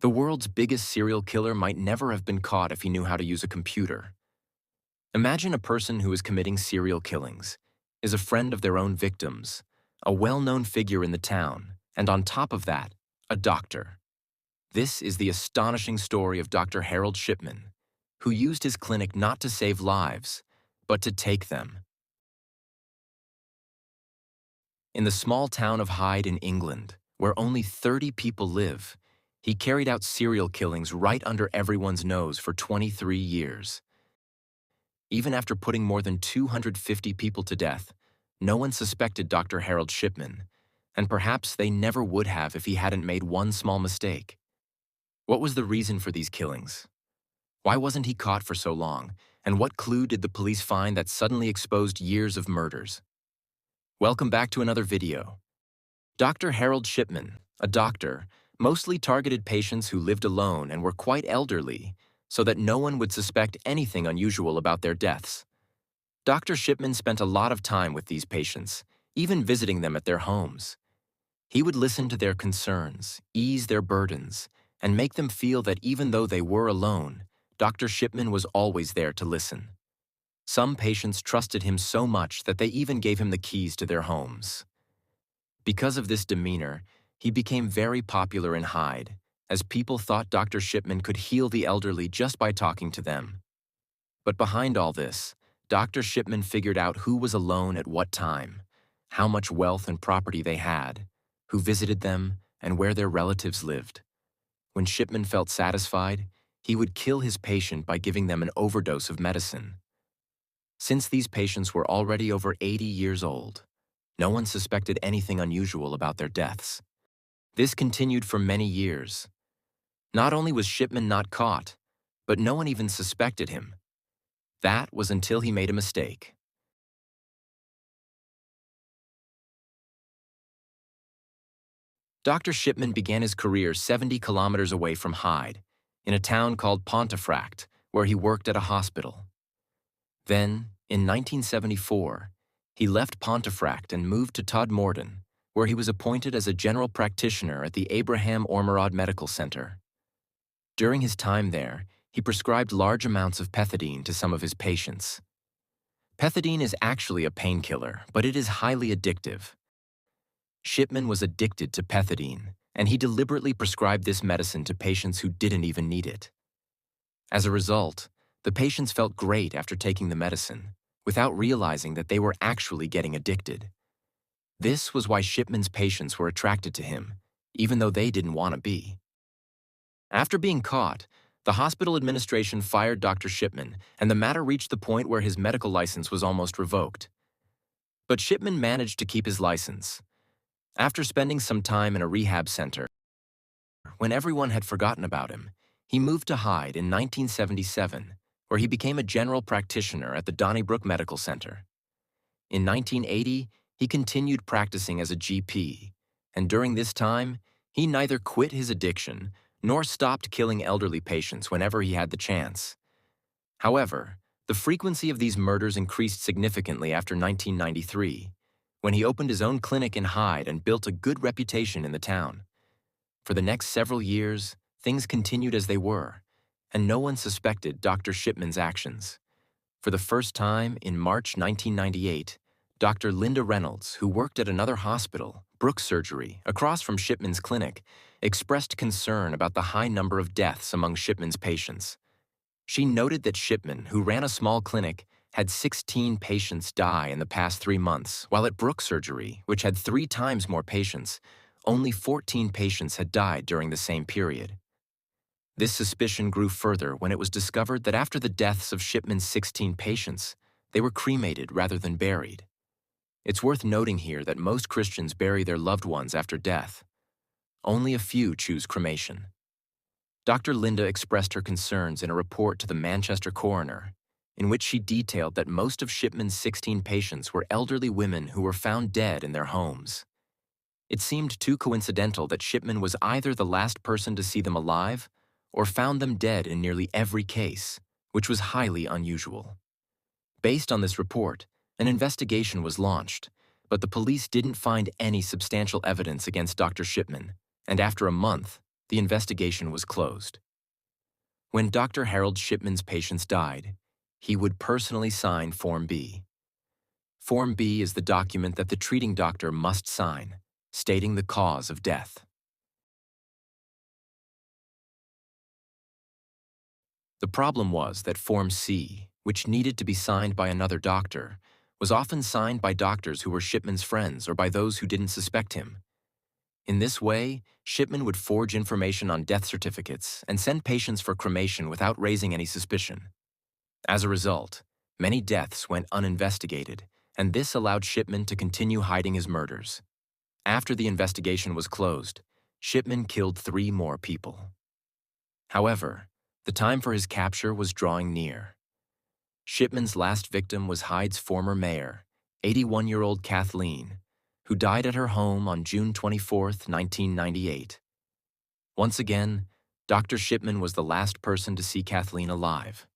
The world's biggest serial killer might never have been caught if he knew how to use a computer. Imagine a person who is committing serial killings, is a friend of their own victims, a well-known figure in the town, and on top of that, a doctor. This is the astonishing story of Dr. Harold Shipman, who used his clinic not to save lives, but to take them. In the small town of Hyde in England, where only 30 people live, he carried out serial killings right under everyone's nose for 23 years. Even after putting more than 250 people to death, no one suspected Dr. Harold Shipman, and perhaps they never would have if he hadn't made one small mistake. What was the reason for these killings? Why wasn't he caught for so long, and what clue did the police find that suddenly exposed years of murders? Welcome back to another video. Dr. Harold Shipman, a doctor, mostly targeted patients who lived alone and were quite elderly, so that no one would suspect anything unusual about their deaths. Dr. Shipman spent a lot of time with these patients, even visiting them at their homes. He would listen to their concerns, ease their burdens, and make them feel that even though they were alone, Dr. Shipman was always there to listen. Some patients trusted him so much that they even gave him the keys to their homes. Because of this demeanor, he became very popular in Hyde, as people thought Dr. Shipman could heal the elderly just by talking to them. But behind all this, Dr. Shipman figured out who was alone at what time, how much wealth and property they had, who visited them, and where their relatives lived. When Shipman felt satisfied, he would kill his patient by giving them an overdose of medicine. Since these patients were already over 80 years old, no one suspected anything unusual about their deaths. This continued for many years. Not only was Shipman not caught, but no one even suspected him. That was until he made a mistake. Dr. Shipman began his career 70 kilometers away from Hyde, in a town called Pontefract, where he worked at a hospital. Then, in 1974, he left Pontefract and moved to Todmorden, where he was appointed as a general practitioner at the Abraham Ormerod Medical Center. During his time there, he prescribed large amounts of pethidine to some of his patients. Pethidine is actually a painkiller, but it is highly addictive. Shipman was addicted to pethidine, and he deliberately prescribed this medicine to patients who didn't even need it. As a result, the patients felt great after taking the medicine, without realizing that they were actually getting addicted. This was why Shipman's patients were attracted to him, even though they didn't want to be. After being caught, the hospital administration fired Dr. Shipman, and the matter reached the point where his medical license was almost revoked. But Shipman managed to keep his license. After spending some time in a rehab center, when everyone had forgotten about him, he moved to Hyde in 1977, where he became a general practitioner at the Donnybrook Medical Center. In 1980, he continued practicing as a GP, and during this time, he neither quit his addiction nor stopped killing elderly patients whenever he had the chance. However, the frequency of these murders increased significantly after 1993, when he opened his own clinic in Hyde and built a good reputation in the town. For the next several years, things continued as they were, and no one suspected Dr. Shipman's actions. For the first time in March 1998, Dr. Linda Reynolds, who worked at another hospital, Brooks Surgery, across from Shipman's clinic, expressed concern about the high number of deaths among Shipman's patients. She noted that Shipman, who ran a small clinic, had 16 patients die in the past 3 months, while at Brooks Surgery, which had 3 times more patients, only 14 patients had died during the same period. This suspicion grew further when it was discovered that after the deaths of Shipman's 16 patients, they were cremated rather than buried. It's worth noting here that most Christians bury their loved ones after death. Only a few choose cremation. Dr. Linda expressed her concerns in a report to the Manchester coroner, in which she detailed that most of Shipman's 16 patients were elderly women who were found dead in their homes. It seemed too coincidental that Shipman was either the last person to see them alive or found them dead in nearly every case, which was highly unusual. Based on this report, an investigation was launched, but the police didn't find any substantial evidence against Dr. Shipman, and after a month, the investigation was closed. When Dr. Harold Shipman's patients died, he would personally sign Form B. Form B is the document that the treating doctor must sign, stating the cause of death. The problem was that Form C, which needed to be signed by another doctor, was often signed by doctors who were Shipman's friends or by those who didn't suspect him. In this way, Shipman would forge information on death certificates and send patients for cremation without raising any suspicion. As a result, many deaths went uninvestigated, and this allowed Shipman to continue hiding his murders. After the investigation was closed, Shipman killed 3 more people. However, the time for his capture was drawing near. Shipman's last victim was Hyde's former mayor, 81-year-old Kathleen, who died at her home on June 24, 1998. Once again, Dr. Shipman was the last person to see Kathleen alive.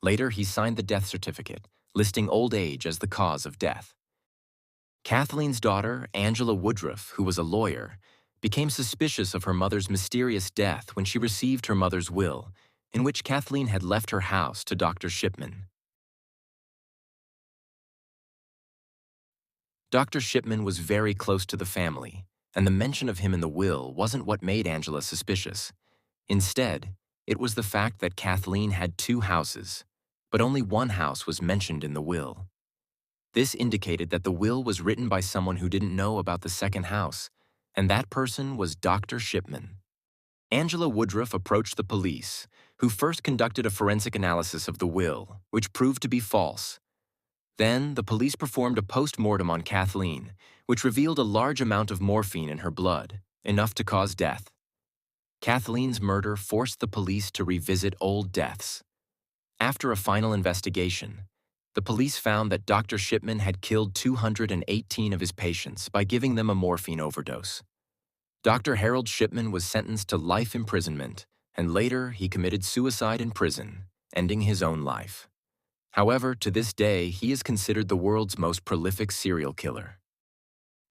Later, he signed the death certificate, listing old age as the cause of death. Kathleen's daughter, Angela Woodruff, who was a lawyer, became suspicious of her mother's mysterious death when she received her mother's will, in which Kathleen had left her house to Dr. Shipman. Dr. Shipman was very close to the family, and the mention of him in the will wasn't what made Angela suspicious. Instead, it was the fact that Kathleen had 2 houses, but only one house was mentioned in the will. This indicated that the will was written by someone who didn't know about the second house, and that person was Dr. Shipman. Angela Woodruff approached the police, who first conducted a forensic analysis of the will, which proved to be false. Then, the police performed a post-mortem on Kathleen, which revealed a large amount of morphine in her blood, enough to cause death. Kathleen's murder forced the police to revisit old deaths. After a final investigation, the police found that Dr. Shipman had killed 218 of his patients by giving them a morphine overdose. Dr. Harold Shipman was sentenced to life imprisonment, and later he committed suicide in prison, ending his own life. However, to this day, he is considered the world's most prolific serial killer.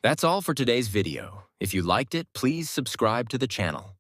That's all for today's video. If you liked it, please subscribe to the channel.